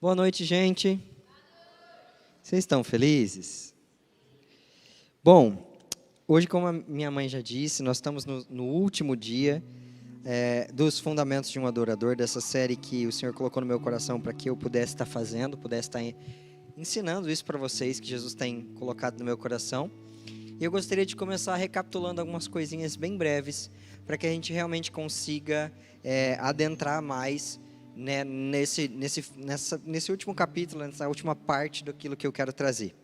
Boa noite, gente. Vocês estão felizes? Bom, hoje, como a minha mãe já disse, nós estamos no último dia dos Fundamentos de um Adorador, dessa série que o Senhor colocou no meu coração para que eu pudesse estar fazendo, pudesse estar ensinando isso para vocês, que Jesus tem colocado no meu coração. E eu gostaria de começar recapitulando algumas coisinhas bem breves, para que a gente realmente consiga adentrar mais, né, nesse último capítulo, nessa última parte daquilo que eu quero trazer.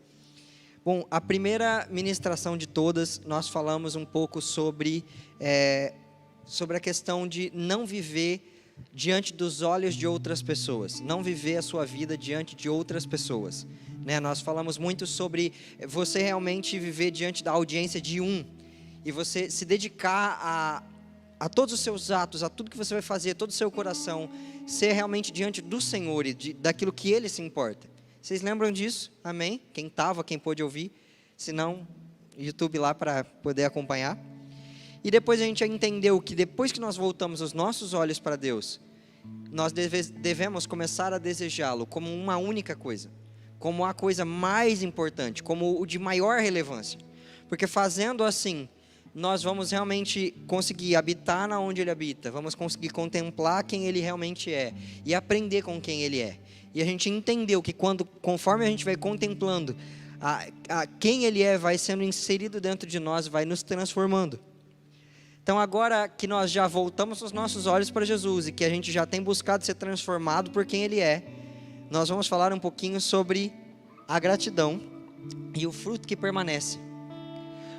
Bom, a primeira ministração de todas, nós falamos um pouco sobre a questão de não viver diante dos olhos de outras pessoas, não viver a sua vida diante de outras pessoas, né? Nós falamos muito sobre você realmente viver diante da audiência de e você se dedicar a todos os seus atos, a tudo que você vai fazer, todo o seu coração, ser realmente diante do Senhor e daquilo que Ele se importa. Vocês lembram disso? Amém? Quem estava, quem pôde ouvir, se não, YouTube lá para poder acompanhar. E depois a gente entendeu que depois que nós voltamos os nossos olhos para Deus, nós devemos começar a desejá-lo como uma única coisa, como a coisa mais importante, como o de maior relevância. Porque fazendo assim, nós vamos realmente conseguir habitar na onde Ele habita, vamos conseguir contemplar quem Ele realmente é e aprender com quem Ele é. E a gente entendeu que conforme a gente vai contemplando quem Ele é, vai sendo inserido dentro de nós, vai nos transformando. Então agora que nós já voltamos os nossos olhos para Jesus e que a gente já tem buscado ser transformado por quem Ele é, nós vamos falar um pouquinho sobre a gratidão e o fruto que permanece.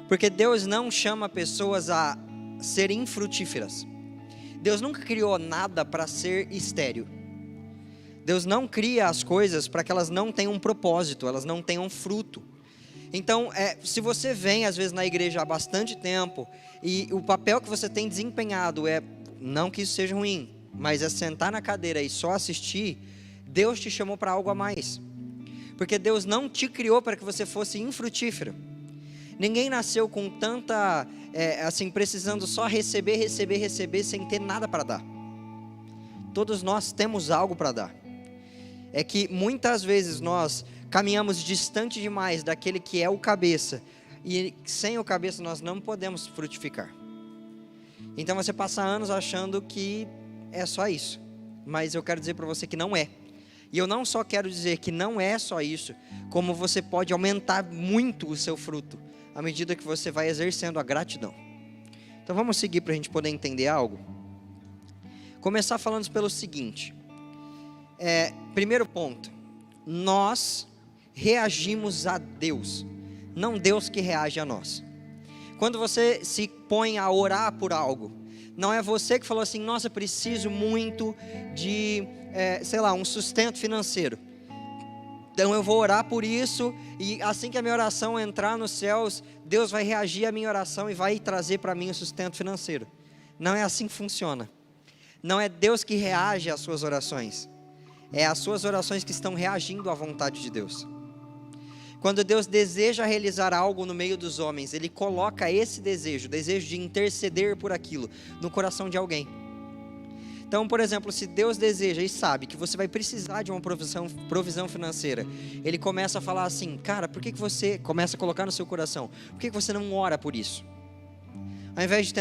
Porque Deus não chama pessoas a serem infrutíferas. Deus nunca criou nada para ser estéril. Deus não cria as coisas para que elas não tenham um propósito, elas não tenham fruto. Então, se você vem às vezes na igreja há bastante tempo e o papel que você tem desempenhado não que isso seja ruim, mas é sentar na cadeira e só assistir, Deus te chamou para algo a mais. Porque Deus não te criou para que você fosse infrutífero. Ninguém nasceu com tanta, precisando só receber, sem ter nada para dar. Todos nós temos algo para dar. É que muitas vezes nós caminhamos distante demais daquele que é o cabeça, e sem o cabeça nós não podemos frutificar. Então você passa anos achando que é só isso, mas eu quero dizer para você que não é. E eu não só quero dizer que não é só isso, como você pode aumentar muito o seu fruto, à medida que você vai exercendo a gratidão. Então vamos seguir para a gente poder entender algo. Começar falando pelo seguinte. Primeiro ponto. Nós reagimos a Deus, não Deus que reage a nós. Quando você se põe a orar por algo, não é você que falou assim, nossa, preciso muito de, um sustento financeiro. Então eu vou orar por isso, e assim que a minha oração entrar nos céus, Deus vai reagir à minha oração e vai trazer para mim o sustento financeiro. Não é assim que funciona. Não é Deus que reage às suas orações. É as suas orações que estão reagindo à vontade de Deus. Quando Deus deseja realizar algo no meio dos homens, Ele coloca esse desejo, o desejo de interceder por aquilo, no coração de alguém. Então, por exemplo, se Deus deseja e sabe que você vai precisar de uma provisão financeira, Ele começa a falar assim, cara, por que você começa a colocar no seu coração? Por que você não ora por isso? Ao invés de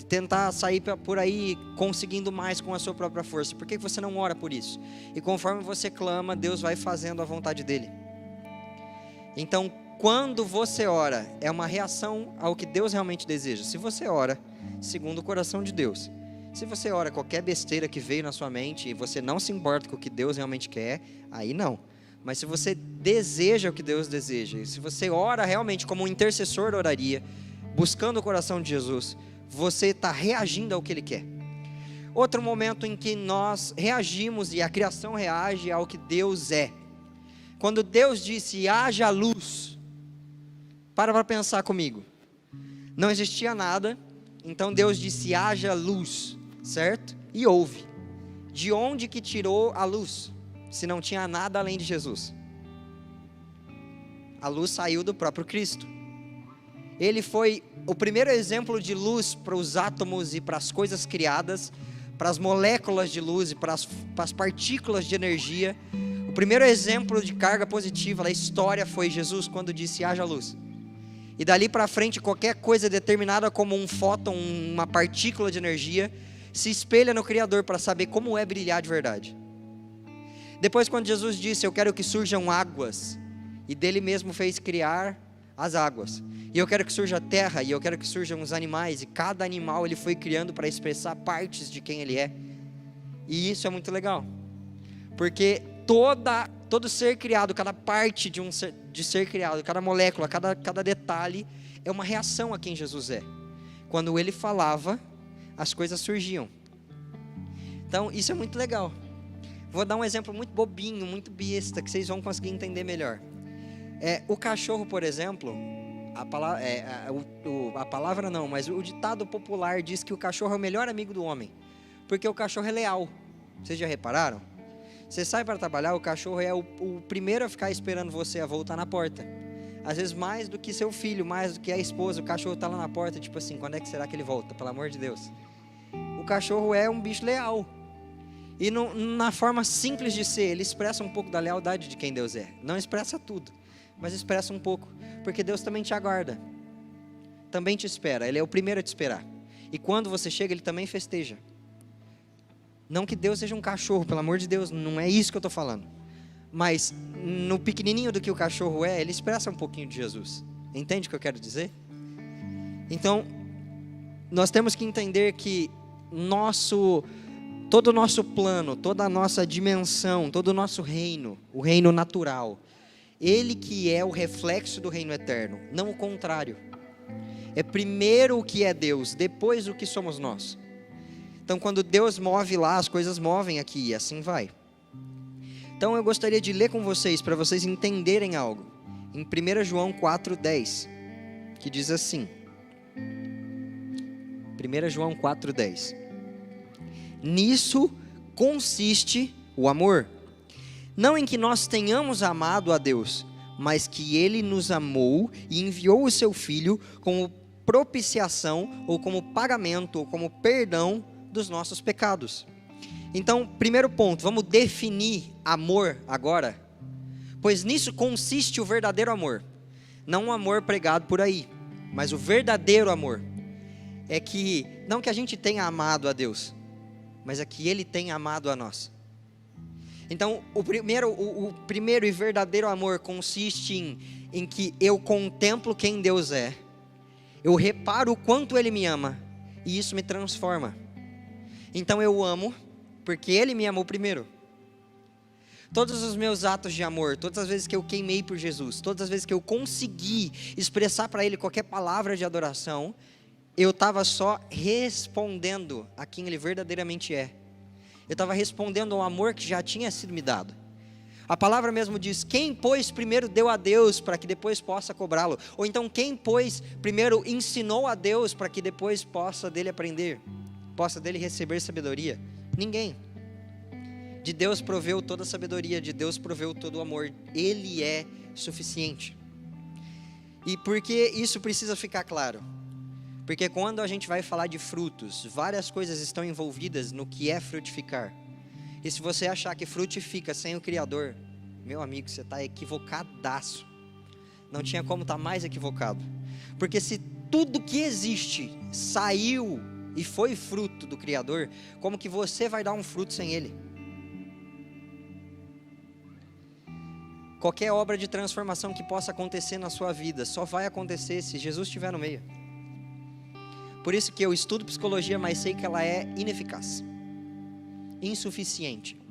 tentar sair por aí conseguindo mais com a sua própria força, por que você não ora por isso? E conforme você clama, Deus vai fazendo a vontade dEle. Então, quando você ora, é uma reação ao que Deus realmente deseja. Se você ora segundo o coração de Deus, se você ora qualquer besteira que veio na sua mente e você não se importa com o que Deus realmente quer, aí não. Mas se você deseja o que Deus deseja, e se você ora realmente como um intercessor oraria, buscando o coração de Jesus, você está reagindo ao que Ele quer. Outro momento em que nós reagimos e a criação reage ao que Deus é. Quando Deus disse, haja luz, para pensar comigo. Não existia nada, então Deus disse, haja luz. Certo? E houve. De onde que tirou a luz? Se não tinha nada além de Jesus. A luz saiu do próprio Cristo. Ele foi o primeiro exemplo de luz para os átomos e para as coisas criadas, para as moléculas de luz e para as partículas de energia, primeiro exemplo de carga positiva da história foi Jesus quando disse: haja luz. E dali para frente, qualquer coisa determinada como um fóton, uma partícula de energia, se espelha no Criador para saber como é brilhar de verdade. Depois, quando Jesus disse: eu quero que surjam águas, e dele mesmo fez criar as águas. E eu quero que surja a terra, e eu quero que surjam os animais, e cada animal ele foi criando para expressar partes de quem ele é. E isso é muito legal, porque todo ser criado, cada parte de ser criado, cada molécula, cada detalhe, é uma reação a quem Jesus é. Quando ele falava, as coisas surgiam. Então, isso é muito legal. Vou dar um exemplo muito bobinho, muito besta, que vocês vão conseguir entender melhor. O cachorro, por exemplo, mas o ditado popular diz que o cachorro é o melhor amigo do homem, porque o cachorro é leal. Vocês já repararam? Você sai para trabalhar, o cachorro é o primeiro a ficar esperando você a voltar na porta. Às vezes mais do que seu filho, mais do que a esposa, o cachorro está lá na porta, tipo assim, quando é que será que ele volta? Pelo amor de Deus. O cachorro é um bicho leal. E na forma simples de ser, ele expressa um pouco da lealdade de quem Deus é. Não expressa tudo, mas expressa um pouco. Porque Deus também te aguarda. Também te espera. Ele é o primeiro a te esperar. E quando você chega, ele também festeja. Não que Deus seja um cachorro, pelo amor de Deus, não é isso que eu estou falando. Mas no pequenininho do que o cachorro é, ele expressa um pouquinho de Jesus. Entende o que eu quero dizer? Então, nós temos que entender que todo o nosso plano, toda a nossa dimensão, todo o nosso reino, o reino natural, ele que é o reflexo do reino eterno, não o contrário. É primeiro o que é Deus, depois o que somos nós. Então, quando Deus move lá, as coisas movem aqui, e assim vai. Então, eu gostaria de ler com vocês, para vocês entenderem algo. Em 1 João 4,10, que diz assim. 1 João 4,10. Nisso consiste o amor. Não em que nós tenhamos amado a Deus, mas que Ele nos amou e enviou o Seu Filho como propiciação, ou como pagamento, ou como perdão dos nossos pecados. Então, primeiro ponto, vamos definir amor agora, pois nisso consiste o verdadeiro amor, não o amor pregado por aí, mas o verdadeiro amor, é que, não que a gente tenha amado a Deus, mas é que Ele tem amado a nós. Então, o primeiro e verdadeiro amor consiste em que eu contemplo quem Deus é, eu reparo o quanto Ele me ama, e isso me transforma. Então eu amo, porque Ele me amou primeiro. Todos os meus atos de amor, todas as vezes que eu queimei por Jesus, todas as vezes que eu consegui expressar para Ele qualquer palavra de adoração, eu estava só respondendo a quem Ele verdadeiramente é. Eu estava respondendo ao amor que já tinha sido me dado. A palavra mesmo diz: quem, pois, primeiro deu a Deus para que depois possa cobrá-lo? Ou então, quem, pois, primeiro ensinou a Deus para que depois possa dele aprender? Possa dele receber sabedoria? Ninguém. De Deus proveu toda a sabedoria, de Deus proveu todo o amor. Ele é suficiente. E por que isso precisa ficar claro? Porque quando a gente vai falar de frutos, várias coisas estão envolvidas no que é frutificar. E se você achar que frutifica sem o Criador, meu amigo, você está equivocadaço. Não tinha como estar mais equivocado. Porque se tudo que existe saiu e foi fruto do Criador, como que você vai dar um fruto sem Ele? Qualquer obra de transformação que possa acontecer na sua vida, só vai acontecer se Jesus estiver no meio. Por isso que eu estudo psicologia, mas sei que ela é ineficaz, insuficiente.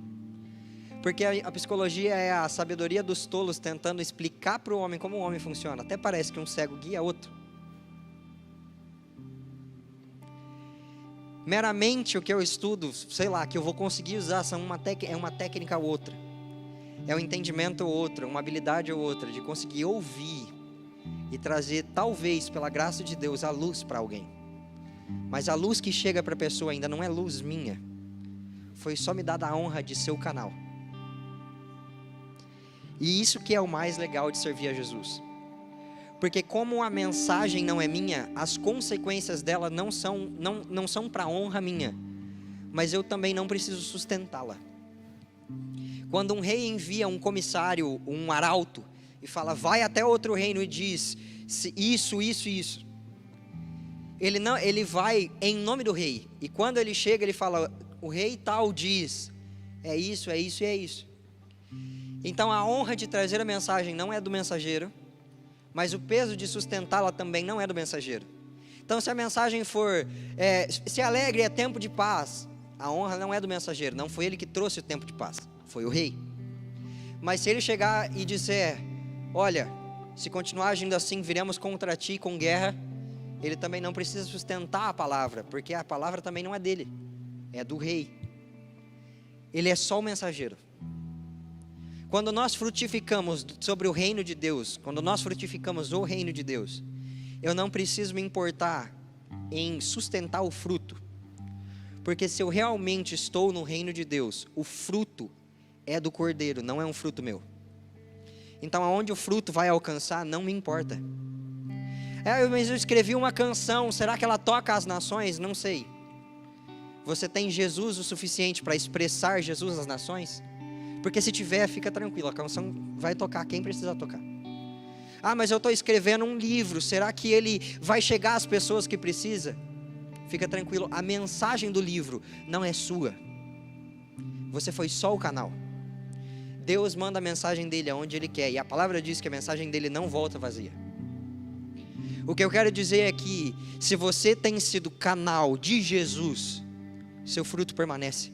Porque a psicologia é a sabedoria dos tolos tentando explicar para o homem como o homem funciona. Até parece que um cego guia outro. Meramente o que eu estudo, sei lá, que eu vou conseguir usar é uma técnica ou outra. É um entendimento ou outra, uma habilidade ou outra, de conseguir ouvir e trazer, talvez, pela graça de Deus, a luz para alguém. Mas a luz que chega para a pessoa ainda não é luz minha. Foi só me dada a honra de ser o canal. E isso que é o mais legal de servir a Jesus. Porque como a mensagem não é minha, as consequências dela não são para honra minha. Mas eu também não preciso sustentá-la. Quando um rei envia um comissário, um arauto, e fala, vai até outro reino e diz, isso, isso, isso. Ele vai em nome do rei. E quando ele chega, ele fala, o rei tal diz, é isso e é isso. Então a honra de trazer a mensagem não é do mensageiro, mas o peso de sustentá-la também não é do mensageiro. Então se a mensagem for, se alegre é tempo de paz, a honra não é do mensageiro, não foi ele que trouxe o tempo de paz, foi o rei. Mas se ele chegar e disser, olha, se continuar agindo assim, viremos contra ti com guerra, ele também não precisa sustentar a palavra, porque a palavra também não é dele, é do rei. Ele é só o mensageiro. Quando nós frutificamos sobre o reino de Deus, quando nós frutificamos o reino de Deus, eu não preciso me importar em sustentar o fruto, porque se eu realmente estou no reino de Deus, o fruto é do Cordeiro, não é um fruto meu. Então aonde o fruto vai alcançar, não me importa. Mas eu escrevi uma canção, será que ela toca as nações? Não sei. Você tem Jesus o suficiente para expressar Jesus às nações? Porque se tiver, fica tranquilo, a canção vai tocar quem precisa tocar. Mas eu estou escrevendo um livro, será que ele vai chegar às pessoas que precisam? Fica tranquilo, a mensagem do livro não é sua. Você foi só o canal. Deus manda a mensagem dele aonde ele quer, e a palavra diz que a mensagem dele não volta vazia. O que eu quero dizer é que, se você tem sido canal de Jesus, seu fruto permanece.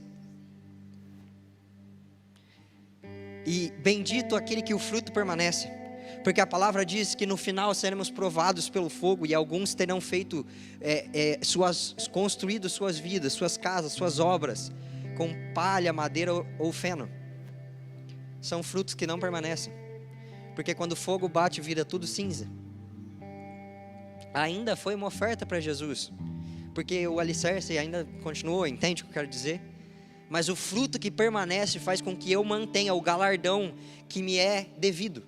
E bendito aquele que o fruto permanece, porque a palavra diz que no final seremos provados pelo fogo, e alguns terão feito, construído suas vidas, suas casas, suas obras, com palha, madeira ou feno. São frutos que não permanecem, porque quando o fogo bate, vira tudo cinza. Ainda foi uma oferta para Jesus, porque o alicerce ainda continuou, entende o que eu quero dizer? Mas o fruto que permanece faz com que eu mantenha o galardão que me é devido.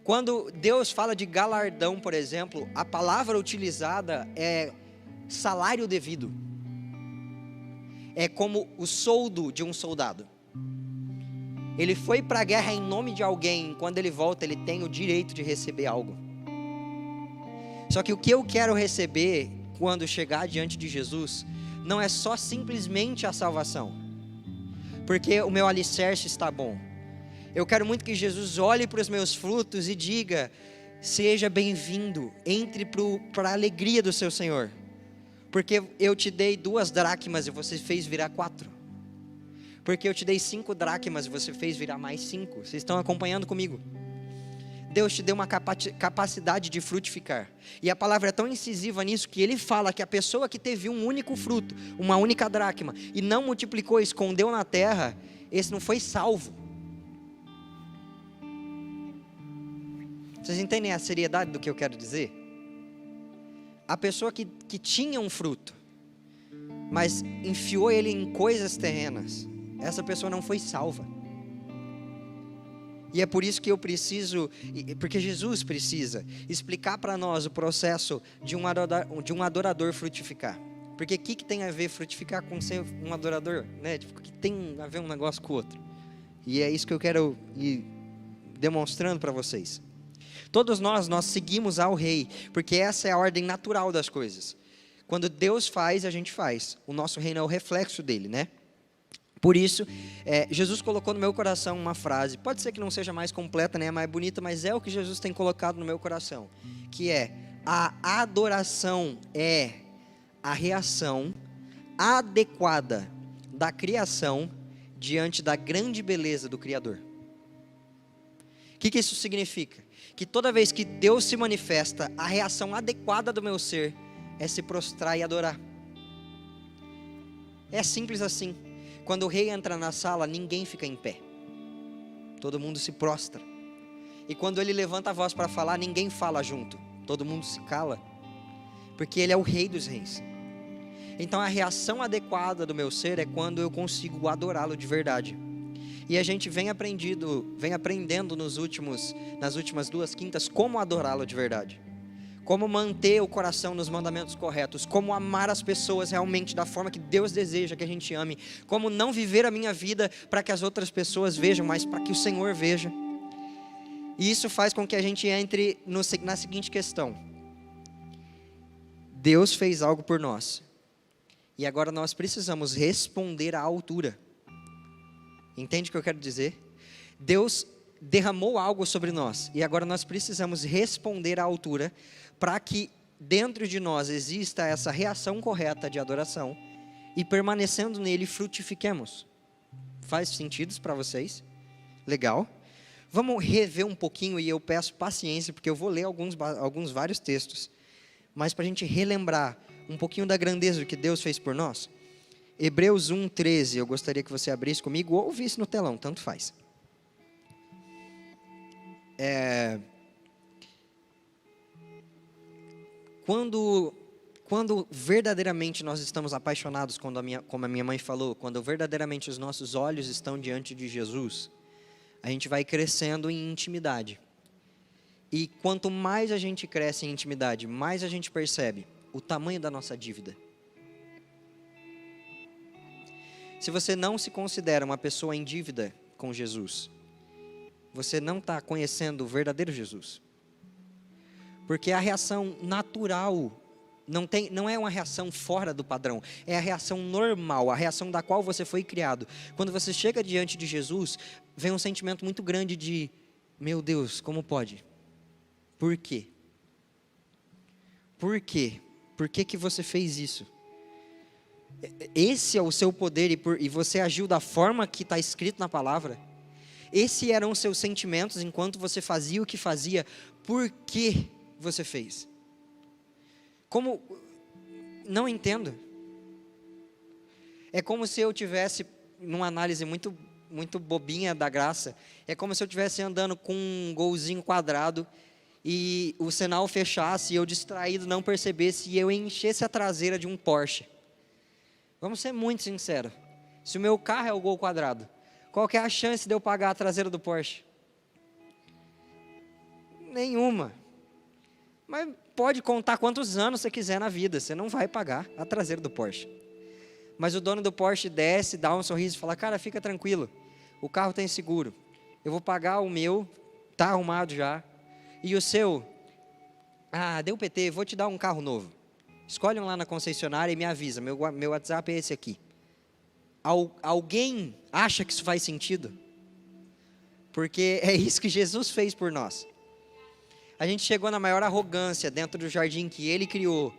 Quando Deus fala de galardão, por exemplo, a palavra utilizada é salário devido. É como o soldo de um soldado. Ele foi para a guerra em nome de alguém, quando ele volta, ele tem o direito de receber algo. Só que o que eu quero receber quando chegar diante de Jesus não é só simplesmente a salvação, porque o meu alicerce está bom. Eu quero muito que Jesus olhe para os meus frutos e diga, seja bem-vindo, entre para a alegria do seu Senhor, porque eu te dei 2 dracmas e você fez virar 4, porque eu te dei 5 dracmas e você fez virar mais 5, vocês estão acompanhando comigo? Deus te deu uma capacidade de frutificar, e a palavra é tão incisiva nisso, que ele fala que a pessoa que teve um único fruto, uma única dracma, e não multiplicou, escondeu na terra, esse não foi salvo. Vocês entendem a seriedade do que eu quero dizer? A pessoa que tinha um fruto, mas enfiou ele em coisas terrenas, essa pessoa não foi salva. E é por isso que eu preciso, porque Jesus precisa explicar para nós o processo de um adorador frutificar. Porque o que tem a ver frutificar com ser um adorador? Né? Tipo, o que tem a ver um negócio com o outro? E é isso que eu quero ir demonstrando para vocês. Todos nós seguimos ao rei, porque essa é a ordem natural das coisas. Quando Deus faz, a gente faz. O nosso reino é o reflexo dele, né? Por isso, Jesus colocou no meu coração uma frase, pode ser que não seja mais completa, nem mais bonita, mas é o que Jesus tem colocado no meu coração, que é: a adoração é a reação adequada da criação diante da grande beleza do Criador. O que isso significa? Que toda vez que Deus se manifesta, a reação adequada do meu ser é se prostrar e adorar. É simples assim. Quando o rei entra na sala, ninguém fica em pé, todo mundo se prostra. E quando ele levanta a voz para falar, ninguém fala junto, todo mundo se cala, porque ele é o rei dos reis. Então a reação adequada do meu ser é quando eu consigo adorá-lo de verdade. E a gente vem aprendendo nas últimas 2 quintas como adorá-lo de verdade. como manter o coração nos mandamentos corretos, como amar as pessoas realmente da forma que Deus deseja que a gente ame, como não viver a minha vida para que as outras pessoas vejam, mas para que o Senhor veja. E isso faz com que a gente entre na seguinte questão: Deus fez algo por nós, e agora nós precisamos responder à altura. Entende o que eu quero dizer? Deus derramou algo sobre nós, e agora nós precisamos responder à altura, para que dentro de nós exista essa reação correta de adoração, e permanecendo nele frutifiquemos. Faz sentido para vocês? Legal? Vamos rever um pouquinho, e eu peço paciência, porque eu vou ler vários textos, mas para a gente relembrar um pouquinho da grandeza do que Deus fez por nós. Hebreus 1:13, eu gostaria que você abrisse comigo, ou visse no telão, tanto faz. Quando verdadeiramente nós estamos apaixonados, como a minha mãe falou, quando verdadeiramente os nossos olhos estão diante de Jesus, a gente vai crescendo em intimidade. E quanto mais a gente cresce em intimidade, mais a gente percebe o tamanho da nossa dívida. Se você não se considera uma pessoa em dívida com Jesus, você não está conhecendo o verdadeiro Jesus. Porque a reação natural não é uma reação fora do padrão, é a reação normal, a reação da qual você foi criado. Quando você chega diante de Jesus, vem um sentimento muito grande de: meu Deus, como pode? Por quê? Por quê? Por que você fez isso? Esse é o seu poder, e você agiu da forma que está escrito na palavra. Esses eram os seus sentimentos enquanto você fazia o que fazia. Por que você fez? Como? Não entendo. É como se eu tivesse, numa análise muito, muito bobinha da graça, é como se eu estivesse andando com um golzinho quadrado e o sinal fechasse e eu distraído não percebesse e eu enchesse a traseira de um Porsche. Vamos ser muito sinceros. Se o meu carro é o gol quadrado, qual que é a chance de eu pagar a traseira do Porsche? Nenhuma. Mas pode contar quantos anos você quiser na vida, você não vai pagar a traseira do Porsche. Mas o dono do Porsche desce, dá um sorriso e fala: cara, fica tranquilo, o carro tem seguro, eu vou pagar o meu, está arrumado já, e o seu, deu PT, vou te dar um carro novo. Escolhe um lá na concessionária e me avisa, meu WhatsApp é esse aqui. Alguém acha que isso faz sentido? Porque é isso que Jesus fez por nós. A gente chegou na maior arrogância dentro do jardim que Ele criou,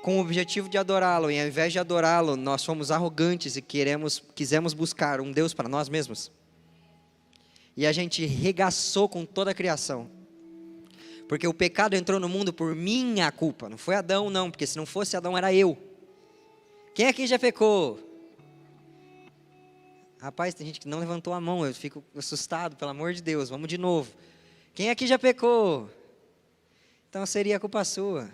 com o objetivo de adorá-lo, e ao invés de adorá-lo, nós fomos arrogantes e quisemos buscar um Deus para nós mesmos. E a gente regaçou com toda a criação. Porque o pecado entrou no mundo por minha culpa. Não foi Adão, não, porque se não fosse Adão, era eu. Quem aqui já pecou? Rapaz, tem gente que não levantou a mão, eu fico assustado, pelo amor de Deus, vamos de novo. Quem aqui já pecou? Então seria a culpa sua.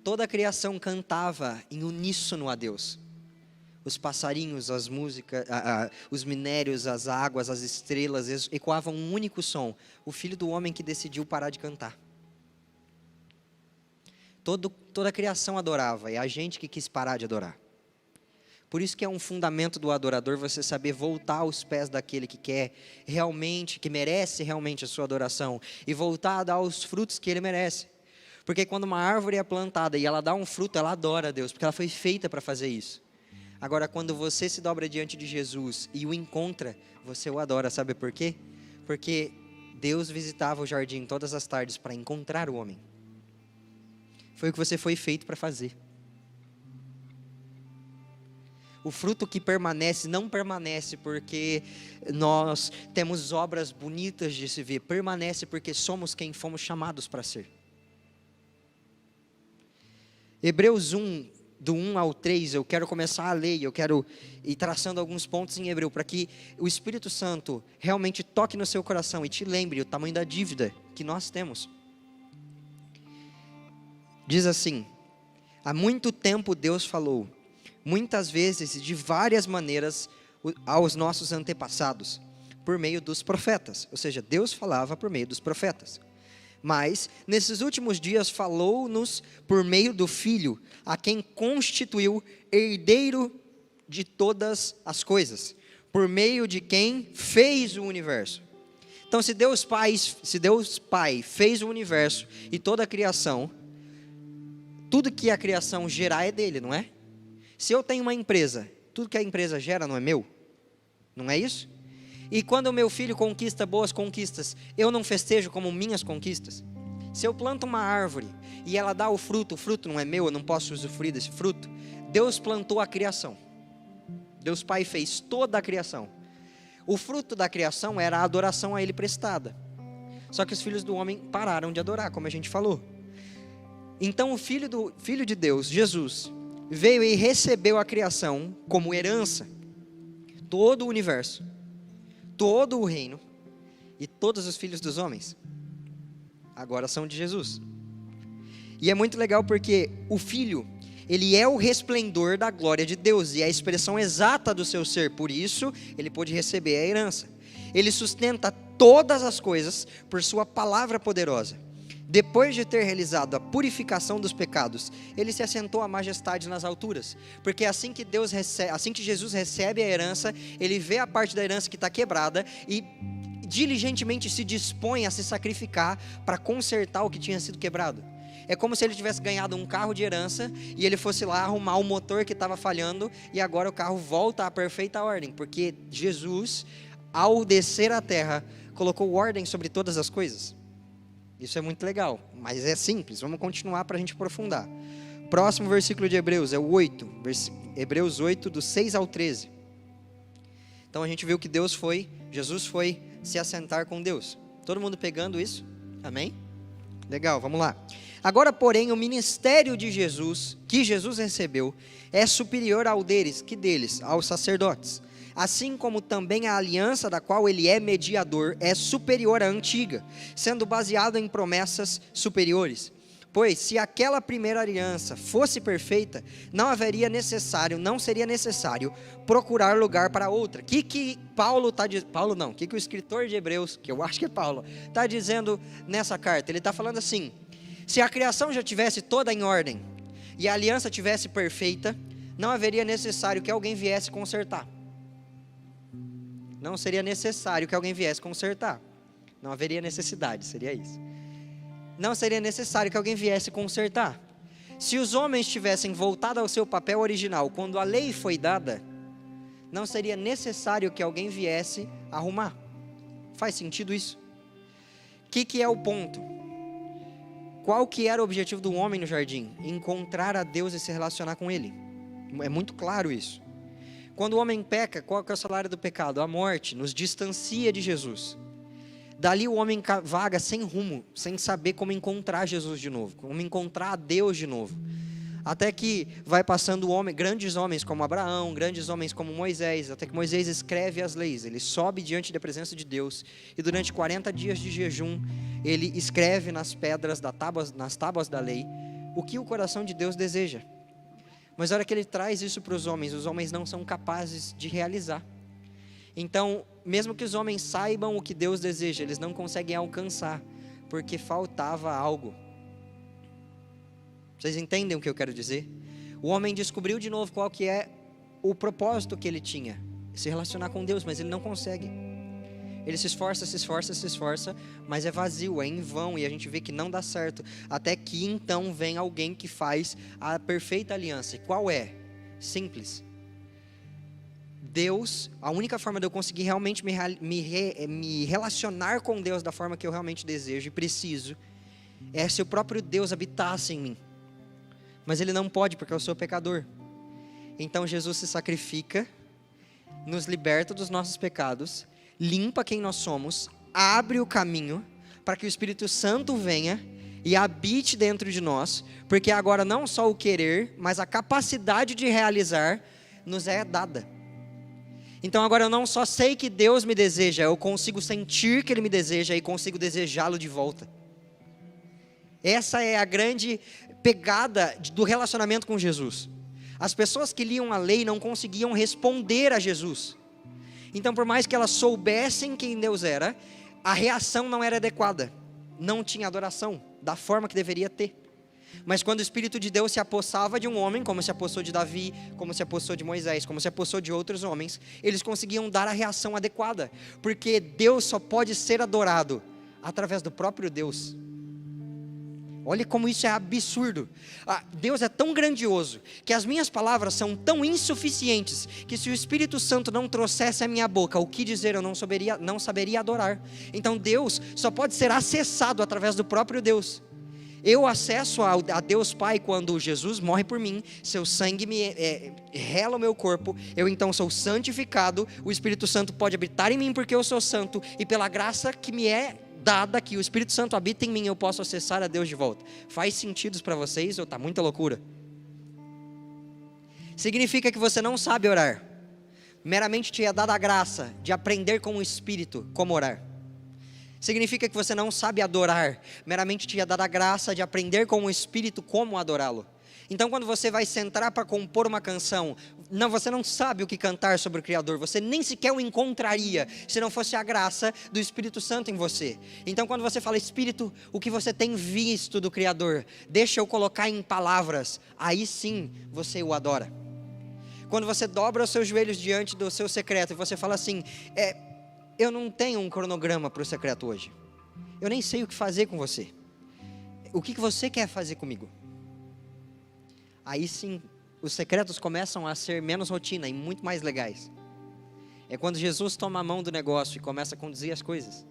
Toda a criação cantava em uníssono a Deus. Os passarinhos, as músicas, os minérios, as águas, as estrelas, ecoavam um único som. O Filho do Homem que decidiu parar de cantar. Toda a criação adorava, é a gente que quis parar de adorar. Por isso que é um fundamento do adorador você saber voltar aos pés daquele que quer realmente, que merece realmente a sua adoração, e voltar a dar os frutos que ele merece. Porque quando uma árvore é plantada e ela dá um fruto, ela adora a Deus, porque ela foi feita para fazer isso. Agora, quando você se dobra diante de Jesus e o encontra, você o adora. Sabe por quê? Porque Deus visitava o jardim todas as tardes para encontrar o homem. Foi o que você foi feito para fazer. O fruto que permanece, não permanece porque nós temos obras bonitas de se ver. Permanece porque somos quem fomos chamados para ser. Hebreus 1, do 1 ao 3, eu quero começar a ler, eu quero ir traçando alguns pontos em hebreu, para que o Espírito Santo realmente toque no seu coração e te lembre o tamanho da dívida que nós temos. Diz assim: há muito tempo Deus falou, muitas vezes e de várias maneiras, aos nossos antepassados, por meio dos profetas. Ou seja, Deus falava por meio dos profetas. Mas, nesses últimos dias, falou-nos por meio do Filho, a quem constituiu herdeiro de todas as coisas, por meio de quem fez o universo. Então, se Deus Pai fez o universo e toda a criação, tudo que a criação gerar é dele, não é? Se eu tenho uma empresa, tudo que a empresa gera não é meu? Não é isso? E quando o meu filho conquista boas conquistas, eu não festejo como minhas conquistas? Se eu planto uma árvore e ela dá o fruto não é meu, eu não posso usufruir desse fruto? Deus plantou a criação. Deus Pai fez toda a criação. O fruto da criação era a adoração a Ele prestada. Só que os filhos do homem pararam de adorar, como a gente falou. Então o Filho de Deus, Jesus, veio e recebeu a criação como herança. Todo o universo, todo o reino e todos os filhos dos homens agora são de Jesus. E é muito legal porque o Filho, ele é o resplendor da glória de Deus e a expressão exata do seu ser, por isso ele pôde receber a herança. Ele sustenta todas as coisas por sua palavra poderosa. Depois de ter realizado a purificação dos pecados, ele se assentou à majestade nas alturas, porque assim que Jesus recebe a herança, ele vê a parte da herança que está quebrada e diligentemente se dispõe a se sacrificar para consertar o que tinha sido quebrado. É como se ele tivesse ganhado um carro de herança e ele fosse lá arrumar o motor que estava falhando e agora o carro volta à perfeita ordem, porque Jesus, ao descer à terra, colocou ordem sobre todas as coisas. Isso é muito legal, mas é simples. Vamos continuar para a gente aprofundar. Próximo versículo de Hebreus é o 8, Hebreus 8, do 6 ao 13. Então a gente viu que Jesus foi se assentar com Deus. Todo mundo pegando isso? Amém? Legal, vamos lá. Agora, porém, o ministério de Jesus, que Jesus recebeu, é superior ao deles, aos sacerdotes. Assim como também a aliança da qual ele é mediador é superior à antiga, sendo baseado em promessas superiores. Pois se aquela primeira aliança fosse perfeita, não seria necessário procurar lugar para outra. O que o escritor de Hebreus, que eu acho que é Paulo, está dizendo nessa carta? Ele está falando assim: se a criação já tivesse toda em ordem e a aliança tivesse perfeita, não haveria necessário que alguém viesse consertar. Não seria necessário que alguém viesse consertar. Não haveria necessidade, seria isso. Não seria necessário que alguém viesse consertar. Se os homens tivessem voltado ao seu papel original quando a lei foi dada, não seria necessário que alguém viesse arrumar. Faz sentido isso? O que é o ponto? Qual que era o objetivo do homem no jardim? Encontrar a Deus e se relacionar com Ele. É muito claro isso. Quando o homem peca, qual que é o salário do pecado? A morte, nos distancia de Jesus. Dali o homem vaga sem rumo, sem saber como encontrar Jesus de novo, como encontrar a Deus de novo. Até que vai passando grandes homens como Abraão, grandes homens como Moisés, até que Moisés escreve as leis. Ele sobe diante da presença de Deus e durante 40 dias de jejum, ele escreve nas pedras, nas tábuas da lei, o que o coração de Deus deseja. Mas na hora que ele traz isso para os homens não são capazes de realizar. Então, mesmo que os homens saibam o que Deus deseja, eles não conseguem alcançar, porque faltava algo. Vocês entendem o que eu quero dizer? O homem descobriu de novo qual que é o propósito que ele tinha, se relacionar com Deus, mas ele não consegue. Ele se esforça, mas é vazio, é em vão, e a gente vê que não dá certo, até que então vem alguém que faz a perfeita aliança. E qual é? Simples. Deus, a única forma de eu conseguir realmente me relacionar com Deus da forma que eu realmente desejo e preciso, é se o próprio Deus habitasse em mim. Mas Ele não pode, porque eu sou pecador. Então Jesus se sacrifica, nos liberta dos nossos pecados, limpa quem nós somos, abre o caminho para que o Espírito Santo venha e habite dentro de nós, porque agora não só o querer, mas a capacidade de realizar nos é dada. Então agora eu não só sei que Deus me deseja, eu consigo sentir que Ele me deseja e consigo desejá-lo de volta. Essa é a grande pegada do relacionamento com Jesus. As pessoas que liam a lei não conseguiam responder a Jesus. Então, por mais que elas soubessem quem Deus era, a reação não era adequada. não tinha adoração da forma que deveria ter. Mas quando o Espírito de Deus se apossava de um homem, como se apossou de Davi, como se apossou de Moisés, como se apossou de outros homens, eles conseguiam dar a reação adequada, porque Deus só pode ser adorado através do próprio Deus. Olha como isso é absurdo. Deus é tão grandioso, que as minhas palavras são tão insuficientes, que se o Espírito Santo não trouxesse à minha boca o que dizer, eu não saberia adorar. Então Deus só pode ser acessado através do próprio Deus. Eu acesso a Deus Pai quando Jesus morre por mim, seu sangue rela o meu corpo, eu então sou santificado, o Espírito Santo pode habitar em mim porque eu sou santo, e pela graça que me é dada, que o Espírito Santo habita em mim, eu posso acessar a Deus de volta. Faz sentido para vocês ou está muita loucura? Significa que você não sabe orar, meramente te é dada a graça de aprender com o Espírito como orar. Significa que você não sabe adorar, meramente te é dada a graça de aprender com o Espírito como adorá-lo. Então quando você vai sentar para compor uma canção, você não sabe o que cantar sobre o Criador, você nem sequer o encontraria, se não fosse a graça do Espírito Santo em você. Então quando você fala, Espírito, o que você tem visto do Criador, deixa eu colocar em palavras, aí sim você o adora. Quando você dobra os seus joelhos diante do seu secreto, e você fala assim, eu não tenho um cronograma para o secreto hoje. Eu nem sei o que fazer com você. O que você quer fazer comigo? Aí sim, os secretos começam a ser menos rotina e muito mais legais. É quando Jesus toma a mão do negócio e começa a conduzir as coisas.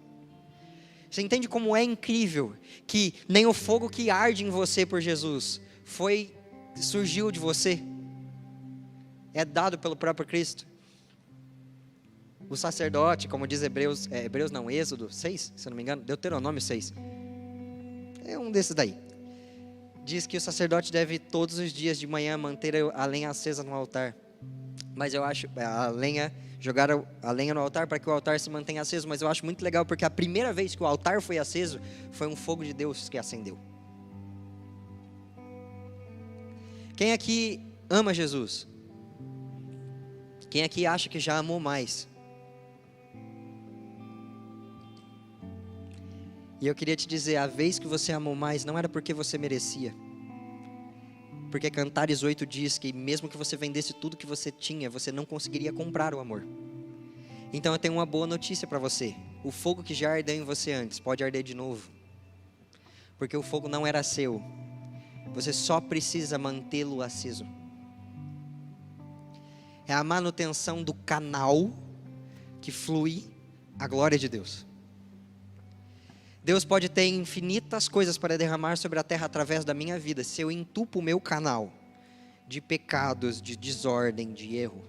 Você entende como é incrível que nem o fogo que arde em você por Jesus surgiu de você? É dado pelo próprio Cristo. O sacerdote, como diz Êxodo 6, se eu não me engano, Deuteronômio 6. É um desses daí. Diz que o sacerdote deve todos os dias de manhã manter a lenha acesa no altar. Mas eu acho, jogar a lenha no altar para que o altar se mantenha aceso. Mas eu acho muito legal porque a primeira vez que o altar foi aceso, foi um fogo de Deus que acendeu. Quem aqui ama Jesus? Quem aqui acha que já amou mais? E eu queria te dizer, a vez que você amou mais, não era porque você merecia. Porque Cantares 8 diz que mesmo que você vendesse tudo que você tinha, você não conseguiria comprar o amor. Então eu tenho uma boa notícia para você. O fogo que já ardeu em você antes, pode arder de novo. Porque o fogo não era seu. Você só precisa mantê-lo aceso. É a manutenção do canal que flui a glória de Deus. Deus pode ter infinitas coisas para derramar sobre a terra através da minha vida. Se eu entupo o meu canal de pecados, de desordem, de erro,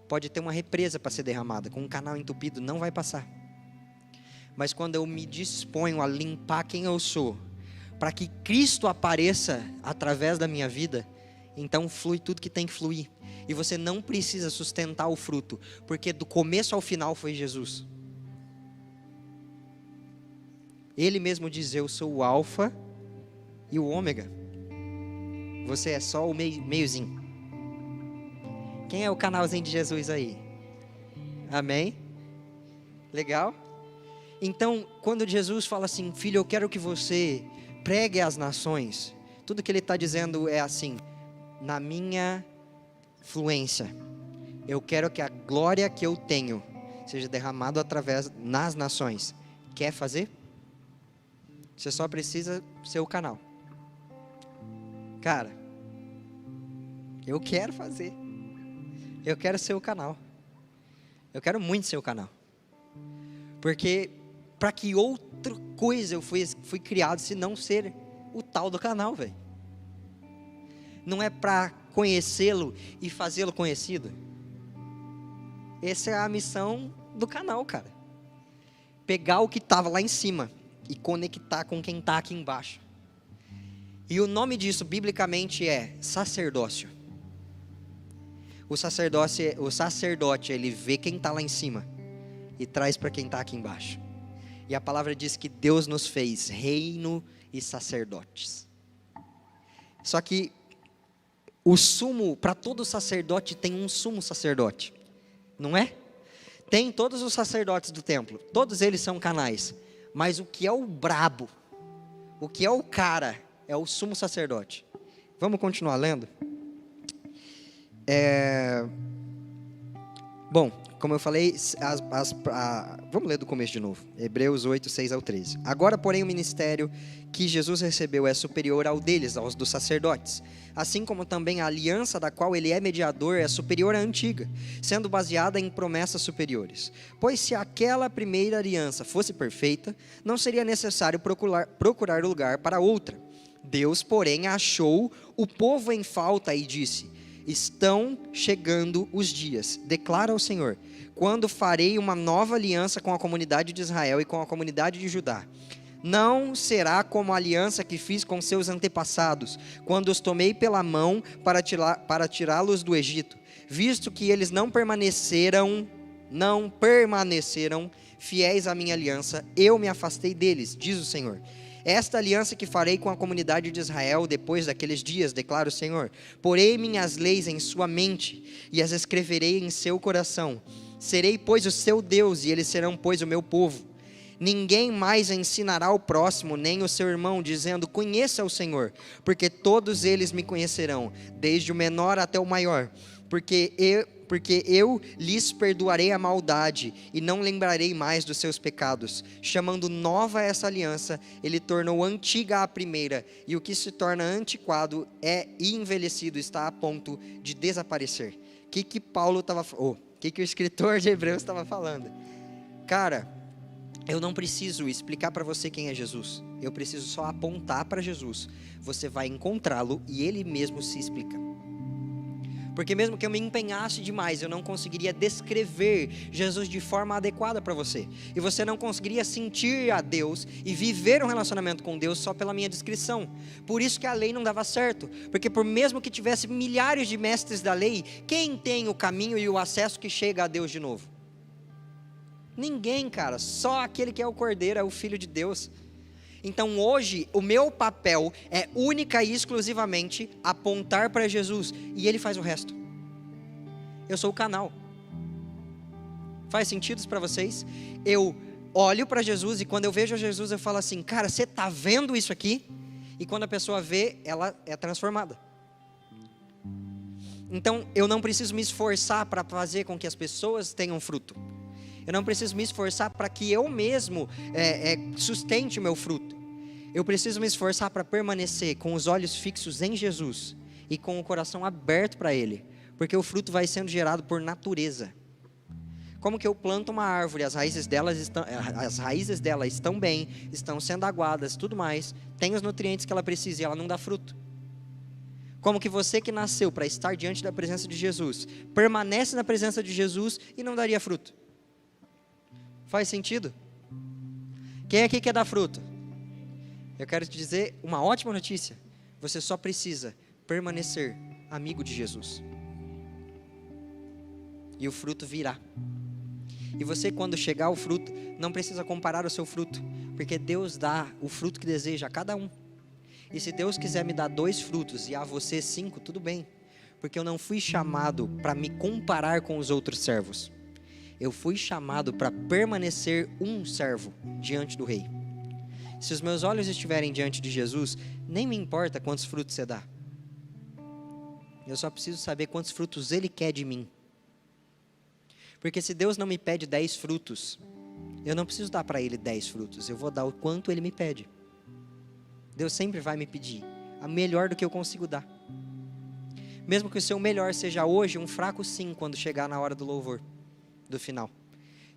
pode ter uma represa para ser derramada. Com um canal entupido não vai passar. Mas quando eu me disponho a limpar quem eu sou, para que Cristo apareça através da minha vida, então flui tudo que tem que fluir. E você não precisa sustentar o fruto, porque do começo ao final foi Jesus. Ele mesmo diz, eu sou o alfa e o ômega. Você é só o meiozinho. Quem é o canalzinho de Jesus aí? Amém? Legal? Então, quando Jesus fala assim, filho, eu quero que você pregue às nações, tudo que ele está dizendo é assim, na minha fluência, eu quero que a glória que eu tenho seja derramada nas nações. Quer fazer? Você só precisa ser o canal. Cara, eu quero fazer. Eu quero ser o canal. Eu quero muito ser o canal. Porque para que outra coisa eu fui criado se não ser o tal do canal, velho? Não é para conhecê-lo e fazê-lo conhecido. Essa é a missão do canal, cara. Pegar o que estava lá em cima e conectar com quem está aqui embaixo. E o nome disso, biblicamente, é sacerdócio. O sacerdote, ele vê quem está lá em cima e traz para quem está aqui embaixo. E a palavra diz que Deus nos fez reino e sacerdotes. Só que para todo sacerdote tem um sumo sacerdote, não é? Tem todos os sacerdotes do templo, todos eles são canais. Mas o que é o brabo, o que é o cara, é o sumo sacerdote. Vamos continuar lendo? Bom, como eu falei, vamos ler do começo de novo. Hebreus 8, 6 ao 13. Agora, porém, o ministério que Jesus recebeu é superior ao deles, aos dos sacerdotes. Assim como também a aliança da qual ele é mediador é superior à antiga, sendo baseada em promessas superiores. Pois se aquela primeira aliança fosse perfeita, não seria necessário procurar lugar para outra. Deus, porém, achou o povo em falta e disse: estão chegando os dias, declara o Senhor, quando farei uma nova aliança com a comunidade de Israel e com a comunidade de Judá. Não será como a aliança que fiz com seus antepassados, quando os tomei pela mão para tirá-los do Egito, visto que eles não permaneceram fiéis à minha aliança, eu me afastei deles, diz o Senhor. Esta aliança que farei com a comunidade de Israel depois daqueles dias, declara o Senhor. Porei minhas leis em sua mente e as escreverei em seu coração. Serei, pois, o seu Deus e eles serão, pois, o meu povo. Ninguém mais ensinará o próximo, nem o seu irmão, dizendo: conheça o Senhor, porque todos eles me conhecerão, desde o menor até o maior, porque eu lhes perdoarei a maldade e não lembrarei mais dos seus pecados. Chamando nova essa aliança, ele tornou antiga a primeira, e o que se torna antiquado e envelhecido está a ponto de desaparecer. O que Paulo estava falando? O que o escritor de Hebreus estava falando? Cara, eu não preciso explicar para você quem é Jesus. Eu preciso só apontar para Jesus. Você vai encontrá-lo e ele mesmo se explica. Porque mesmo que eu me empenhasse demais, eu não conseguiria descrever Jesus de forma adequada para você. E você não conseguiria sentir a Deus e viver um relacionamento com Deus só pela minha descrição. Por isso que a lei não dava certo. Porque por mesmo que tivesse milhares de mestres da lei, quem tem o caminho e o acesso que chega a Deus de novo? Ninguém, cara. Só aquele que é o Cordeiro, é o Filho de Deus. Então hoje, o meu papel é única e exclusivamente apontar para Jesus, e Ele faz o resto. Eu sou o canal. Faz sentido isso para vocês? Eu olho para Jesus e quando eu vejo Jesus eu falo assim: cara, você está vendo isso aqui? E quando a pessoa vê, ela é transformada. Então eu não preciso me esforçar para fazer com que as pessoas tenham fruto. Eu não preciso me esforçar para que eu mesmo sustente o meu fruto. Eu preciso me esforçar para permanecer com os olhos fixos em Jesus e com o coração aberto para Ele, porque o fruto vai sendo gerado por natureza. Como que eu planto uma árvore, as raízes dela estão bem, estão sendo aguadas, tudo mais, tem os nutrientes que ela precisa e ela não dá fruto. Como que você que nasceu para estar diante da presença de Jesus, permanece na presença de Jesus e não daria fruto? Faz sentido? Quem aqui quer dar fruto? Eu quero te dizer uma ótima notícia. Você só precisa permanecer amigo de Jesus. E o fruto virá. E você, quando chegar o fruto, não precisa comparar o seu fruto, porque Deus dá o fruto que deseja a cada um. E se Deus quiser me dar 2 frutos e a você 5, tudo bem. Porque eu não fui chamado para me comparar com os outros servos. Eu fui chamado para permanecer um servo diante do rei. Se os meus olhos estiverem diante de Jesus, nem me importa quantos frutos você dá. Eu só preciso saber quantos frutos Ele quer de mim. Porque se Deus não me pede 10 frutos, eu não preciso dar para Ele 10 frutos. Eu vou dar o quanto Ele me pede. Deus sempre vai me pedir a melhor do que eu consigo dar. Mesmo que o seu melhor seja hoje um fraco sim, quando chegar na hora do louvor. Do final.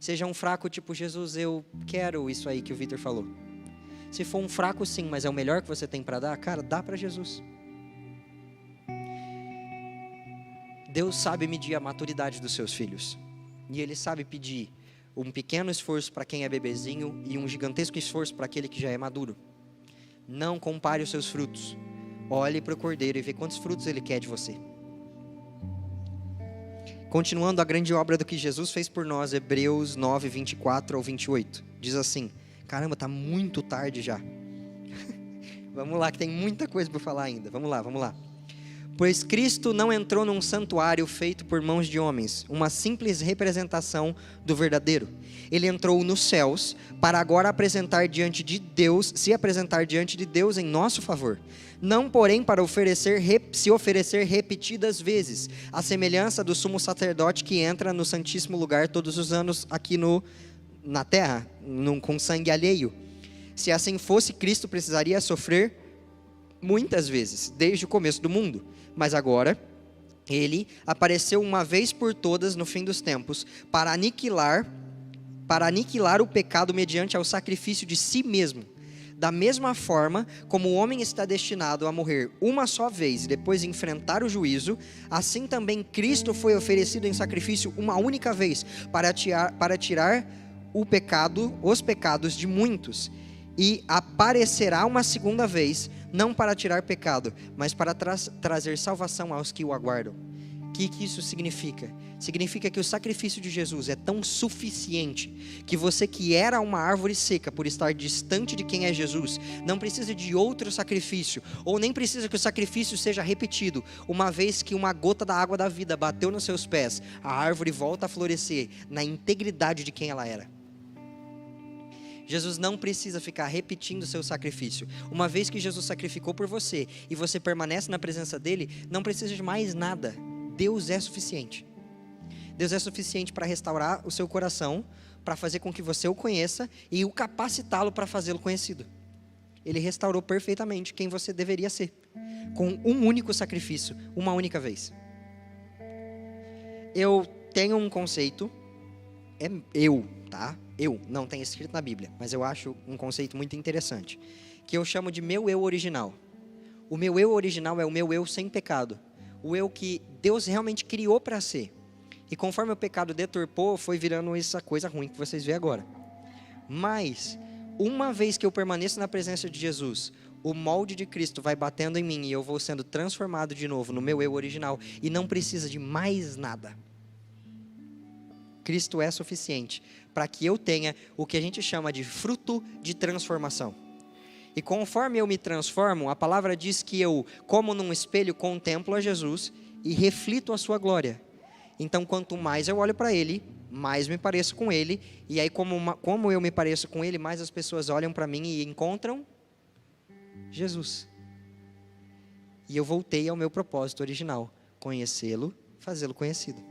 Seja um fraco tipo: Jesus, eu quero isso aí que o Vitor falou. Se for um fraco sim, mas é o melhor que você tem para dar, cara, dá para Jesus. Deus sabe medir a maturidade dos seus filhos. E Ele sabe pedir um pequeno esforço para quem é bebezinho e um gigantesco esforço para aquele que já é maduro. Não compare os seus frutos. Olhe para o Cordeiro e vê quantos frutos Ele quer de você. Continuando a grande obra do que Jesus fez por nós, Hebreus 9, 24 ao 28. Diz assim: caramba, está muito tarde já. Vamos lá, que tem muita coisa para falar ainda. Vamos lá. Pois Cristo não entrou num santuário feito por mãos de homens, uma simples representação do verdadeiro. Ele entrou nos céus para agora se apresentar diante de Deus em nosso favor. Não, porém, para se oferecer repetidas vezes, à semelhança do sumo sacerdote que entra no Santíssimo Lugar todos os anos aqui na terra, com sangue alheio. Se assim fosse, Cristo precisaria sofrer muitas vezes, desde o começo do mundo. Mas agora, ele apareceu uma vez por todas no fim dos tempos, para aniquilar o pecado mediante ao sacrifício de si mesmo. Da mesma forma como o homem está destinado a morrer uma só vez e depois enfrentar o juízo, assim também Cristo foi oferecido em sacrifício uma única vez, para tirar os pecados de muitos. E aparecerá uma segunda vez, não para tirar pecado, mas para trazer salvação aos que o aguardam. O que isso significa? Significa que o sacrifício de Jesus é tão suficiente, que você que era uma árvore seca por estar distante de quem é Jesus, não precisa de outro sacrifício, ou nem precisa que o sacrifício seja repetido. Uma vez que uma gota da água da vida bateu nos seus pés, a árvore volta a florescer na integridade de quem ela era. Jesus não precisa ficar repetindo o seu sacrifício. Uma vez que Jesus sacrificou por você e você permanece na presença dele, não precisa de mais nada. Deus é suficiente. Deus é suficiente para restaurar o seu coração, para fazer com que você o conheça e o capacitá-lo para fazê-lo conhecido. Ele restaurou perfeitamente quem você deveria ser, com um único sacrifício, uma única vez. Eu tenho um conceito, Eu não tenho escrito na Bíblia, mas eu acho um conceito muito interessante, que eu chamo de meu eu original. O meu eu original é o meu eu sem pecado, o eu que Deus realmente criou para ser. E conforme o pecado deturpou, foi virando essa coisa ruim que vocês veem agora. Mas, uma vez que eu permaneço na presença de Jesus, o molde de Cristo vai batendo em mim e eu vou sendo transformado de novo no meu eu original, e não precisa de mais nada. Cristo é suficiente para que eu tenha o que a gente chama de fruto de transformação. E conforme eu me transformo, a palavra diz que eu, como num espelho, contemplo a Jesus e reflito a sua glória. Então, quanto mais eu olho para Ele, mais me pareço com Ele. E aí, como eu me pareço com Ele, mais as pessoas olham para mim e encontram Jesus. E eu voltei ao meu propósito original: conhecê-lo, fazê-lo conhecido.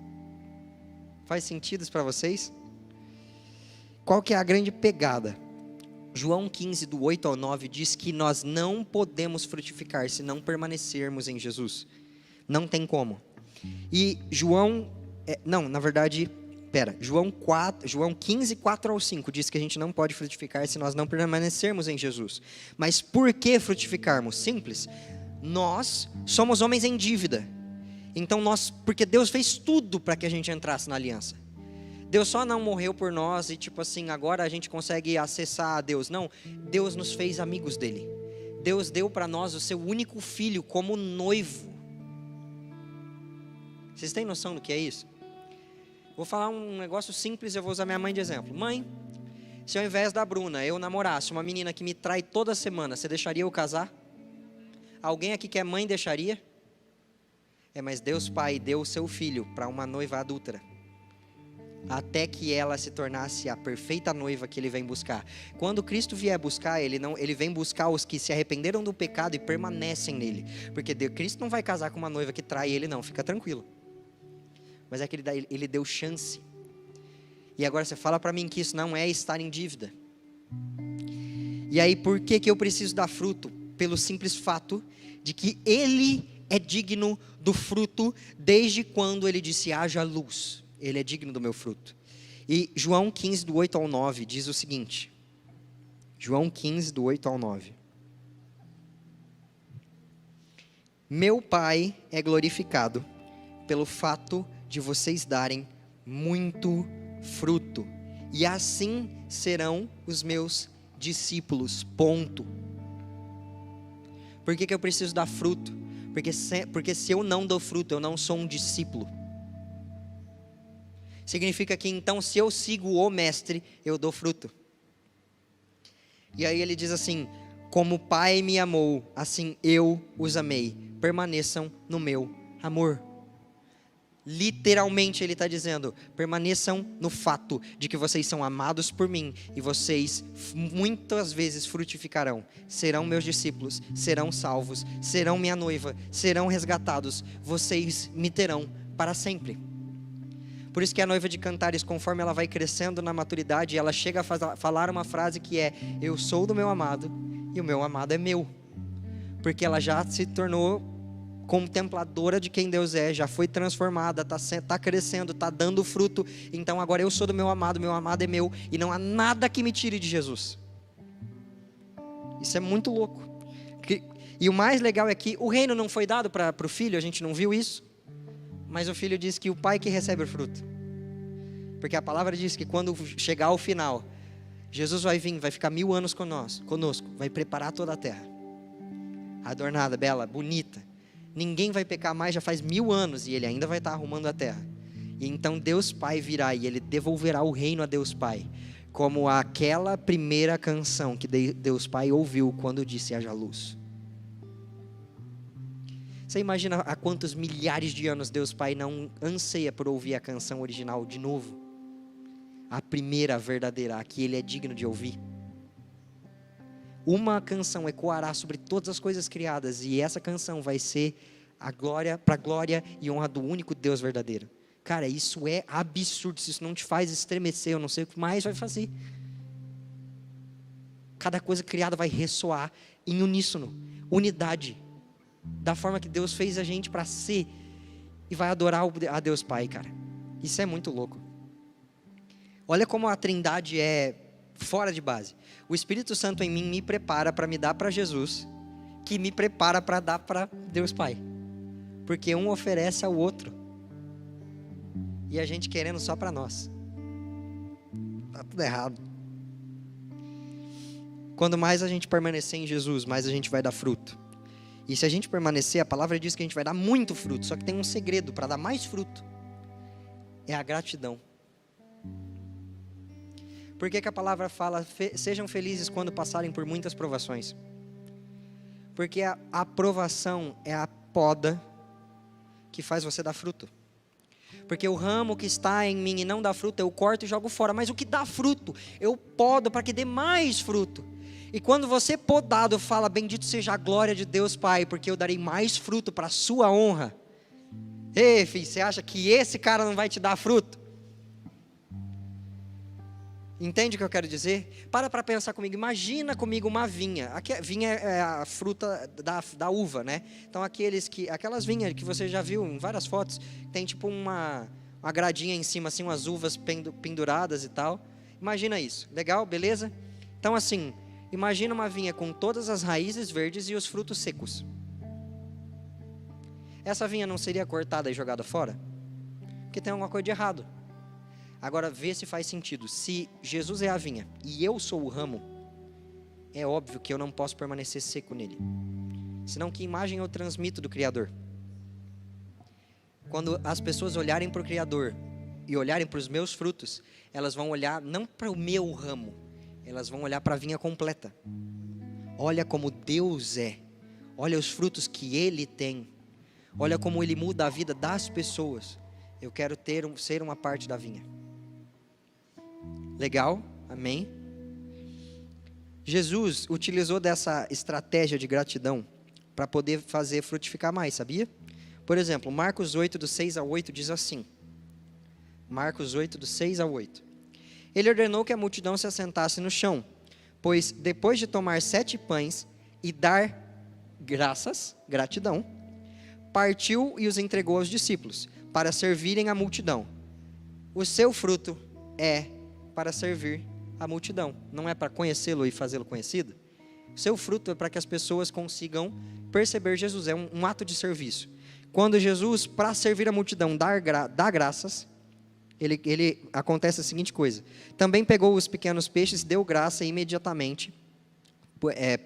Faz sentido isso para vocês? Qual que é a grande pegada? João 15, do 8 ao 9, diz que nós não podemos frutificar se não permanecermos em Jesus. Não tem como. E João 15, 4 ao 5 diz que a gente não pode frutificar se nós não permanecermos em Jesus. Mas por que frutificarmos? Simples. Nós somos homens em dívida. Então porque Deus fez tudo para que a gente entrasse na aliança. Deus só não morreu por nós e agora a gente consegue acessar a Deus. Não, Deus nos fez amigos dele. Deus deu para nós o seu único filho como noivo. Vocês têm noção do que é isso? Vou falar um negócio simples, eu vou usar minha mãe de exemplo. Mãe, se ao invés da Bruna eu namorasse uma menina que me trai toda semana, você deixaria eu casar? Alguém aqui que é mãe deixaria? Mas Deus Pai deu o seu filho para uma noiva adúltera, até que ela se tornasse a perfeita noiva que Ele vem buscar. Quando Cristo vier buscar, Ele vem buscar os que se arrependeram do pecado e permanecem nele. Porque Cristo não vai casar com uma noiva que trai Ele não, fica tranquilo. Mas é que Ele deu chance. E agora você fala para mim que isso não é estar em dívida. E aí por que eu preciso dar fruto? Pelo simples fato de que Ele é digno do fruto desde quando Ele disse haja luz. Ele é digno do meu fruto. E João 15, do 8 ao 9, diz o seguinte. João 15, do 8 ao 9. Meu Pai é glorificado pelo fato de vocês darem muito fruto. E assim serão os meus discípulos. Ponto. Por que eu preciso dar fruto? Porque se eu não dou fruto, eu não sou um discípulo. Significa que então, se eu sigo o mestre, eu dou fruto. E aí ele diz assim: Como o Pai me amou, assim eu os amei. Permaneçam no meu amor. Literalmente ele está dizendo, permaneçam no fato de que vocês são amados por mim e vocês muitas vezes frutificarão, serão meus discípulos, serão salvos, serão minha noiva, serão resgatados, vocês me terão para sempre. Por isso que a noiva de Cantares, conforme ela vai crescendo na maturidade, ela chega a falar uma frase que é, eu sou do meu amado e o meu amado é meu, porque ela já se tornou contempladora de quem Deus é, já foi transformada, está crescendo, está dando fruto, então agora eu sou do meu amado é meu, e não há nada que me tire de Jesus. Isso é muito louco. E o mais legal é que o reino não foi dado para o filho, a gente não viu isso, mas o filho diz que o pai que recebe o fruto, porque a palavra diz que quando chegar ao final, Jesus vai vir, vai ficar 1000 anos conosco, vai preparar toda a terra, adornada, bela, bonita. Ninguém vai pecar mais, já faz 1000 anos e ele ainda vai estar arrumando a terra. E então Deus Pai virá e ele devolverá o reino a Deus Pai, como aquela primeira canção que Deus Pai ouviu quando disse haja luz. Você imagina há quantos milhares de anos Deus Pai não anseia por ouvir a canção original de novo? A primeira verdadeira, a que ele é digno de ouvir. Uma canção ecoará sobre todas as coisas criadas, e essa canção vai ser a glória, para a glória e honra do único Deus verdadeiro. Cara, isso é absurdo, se isso não te faz estremecer, eu não sei o que mais vai fazer. Cada coisa criada vai ressoar em uníssono, unidade, da forma que Deus fez a gente para ser, e vai adorar a Deus Pai, cara. Isso é muito louco. Olha como a Trindade é fora de base. O Espírito Santo em mim me prepara para me dar para Jesus, que me prepara para dar para Deus Pai, porque um oferece ao outro, e a gente querendo só para nós. Está tudo errado. Quando mais a gente permanecer em Jesus, mais a gente vai dar fruto. E se a gente permanecer, a palavra diz que a gente vai dar muito fruto, só que tem um segredo para dar mais fruto, é a gratidão. Por que a palavra fala, sejam felizes quando passarem por muitas provações? Porque a aprovação é a poda que faz você dar fruto. Porque o ramo que está em mim e não dá fruto, eu corto e jogo fora. Mas o que dá fruto, eu podo para que dê mais fruto. E quando você podado fala, bendito seja a glória de Deus Pai, porque eu darei mais fruto para a sua honra. Ei, filho, você acha que esse cara não vai te dar fruto? Entende o que eu quero dizer? Para pensar comigo. Imagina comigo uma vinha. Vinha é a fruta da uva, né? Então aquelas vinhas que você já viu em várias fotos, tem tipo uma gradinha em cima, assim, umas uvas penduradas e tal. Imagina isso. Legal? Beleza? Então assim, imagina uma vinha com todas as raízes verdes e os frutos secos. Essa vinha não seria cortada e jogada fora? Porque tem alguma coisa de errado. Agora vê se faz sentido. Se Jesus é a vinha e eu sou o ramo, é óbvio que eu não posso permanecer seco nele. Senão que imagem eu transmito do Criador? Quando as pessoas olharem para o Criador e olharem para os meus frutos, elas vão olhar não para o meu ramo, elas vão olhar para a vinha completa. Olha como Deus é. Olha os frutos que Ele tem. Olha como Ele muda a vida das pessoas. Eu quero ser uma parte da vinha. Legal? Amém? Jesus utilizou dessa estratégia de gratidão para poder fazer frutificar mais, sabia? Por exemplo, Marcos 8, do 6 ao 8 diz assim. Marcos 8, do 6 ao 8. Ele ordenou que a multidão se assentasse no chão, pois depois de tomar 7 pães e dar gratidão, partiu e os entregou aos discípulos, para servirem a multidão. O seu fruto é para servir a multidão, não é para conhecê-lo e fazê-lo conhecido. O seu fruto é para que as pessoas consigam perceber Jesus, é um ato de serviço. Quando Jesus, para servir a multidão, dá graças, ele acontece a seguinte coisa: também pegou os pequenos peixes, deu graça imediatamente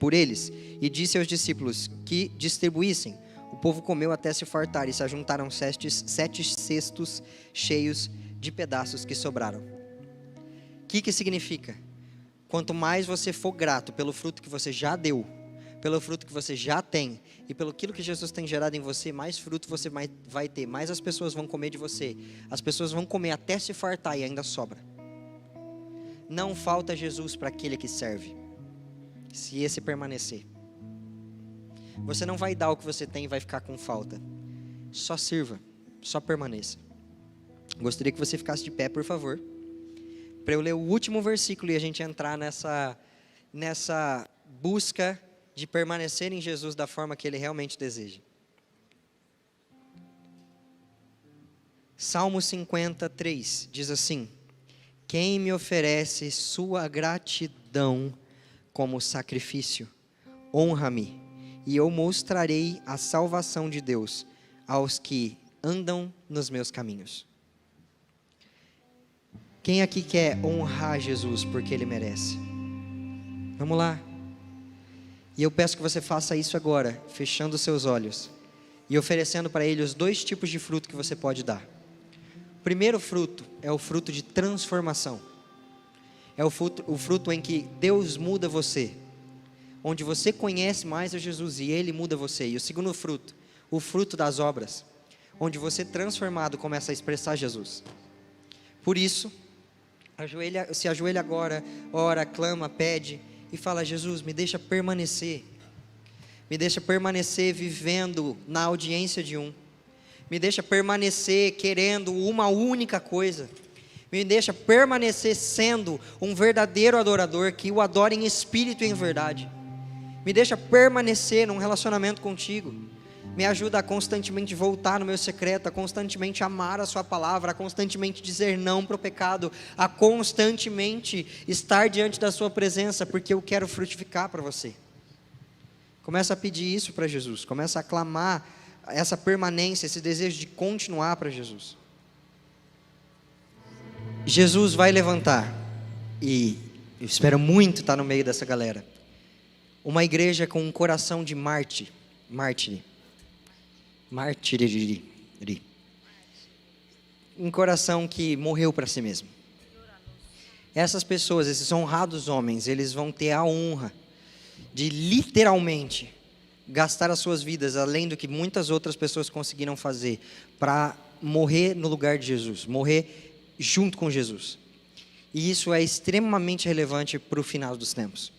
por eles, e disse aos discípulos que distribuíssem. O povo comeu até se fartar, e se ajuntaram 7 cestos cheios de pedaços que sobraram. O que significa? quanto mais você for grato pelo fruto que você já deu, pelo fruto que você já tem, e pelo aquilo que Jesus tem gerado em você, mais fruto você vai ter, mais as pessoas vão comer de você. As pessoas vão comer até se fartar e ainda sobra. Não falta Jesus para aquele que serve, se esse permanecer. Você não vai dar o que você tem e vai ficar com falta. Só sirva, só permaneça. Gostaria que você ficasse de pé, por favor, para eu ler o último versículo e a gente entrar nessa busca de permanecer em Jesus da forma que Ele realmente deseja. Salmo 53 diz assim: quem me oferece sua gratidão como sacrifício, honra-me, e eu mostrarei a salvação de Deus aos que andam nos meus caminhos. Quem aqui quer honrar Jesus porque Ele merece? Vamos lá. E eu peço que você faça isso agora, fechando os seus olhos e oferecendo para Ele os 2 tipos de fruto que você pode dar. O primeiro fruto é o fruto de transformação. É o fruto em que Deus muda você, onde você conhece mais a Jesus e Ele muda você. E o segundo fruto, o fruto das obras, onde você transformado começa a expressar Jesus. Por isso, se ajoelha agora, ora, clama, pede e fala: Jesus, me deixa permanecer vivendo na audiência de um, me deixa permanecer querendo uma única coisa, me deixa permanecer sendo um verdadeiro adorador, que o adora em espírito e em verdade, me deixa permanecer num relacionamento contigo, me ajuda a constantemente voltar no meu secreto, a constantemente amar a sua palavra, a constantemente dizer não para o pecado, a constantemente estar diante da sua presença, porque eu quero frutificar para você. Começa a pedir isso para Jesus, começa a clamar essa permanência, esse desejo de continuar para Jesus. Jesus vai levantar, e eu espero muito estar no meio dessa galera, uma igreja com um coração de mártir, um coração que morreu para si mesmo. Essas pessoas, esses honrados homens, eles vão ter a honra de literalmente gastar as suas vidas além do que muitas outras pessoas conseguiram fazer, para morrer no lugar de Jesus, morrer junto com Jesus. E isso é extremamente relevante para o final dos tempos.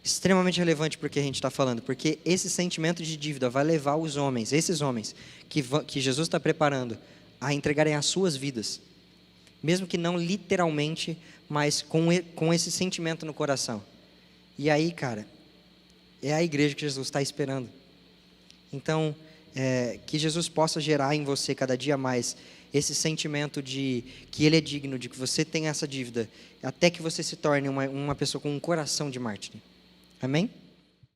Extremamente relevante porque a gente está falando, porque esse sentimento de dívida vai levar os homens, esses homens que Jesus está preparando, a entregarem as suas vidas, mesmo que não literalmente, mas com esse sentimento no coração. E aí, cara, é a igreja que Jesus está esperando. Então, que Jesus possa gerar em você cada dia mais esse sentimento de que Ele é digno, de que você tem essa dívida, até que você se torne uma pessoa com um coração de mártir. Amém?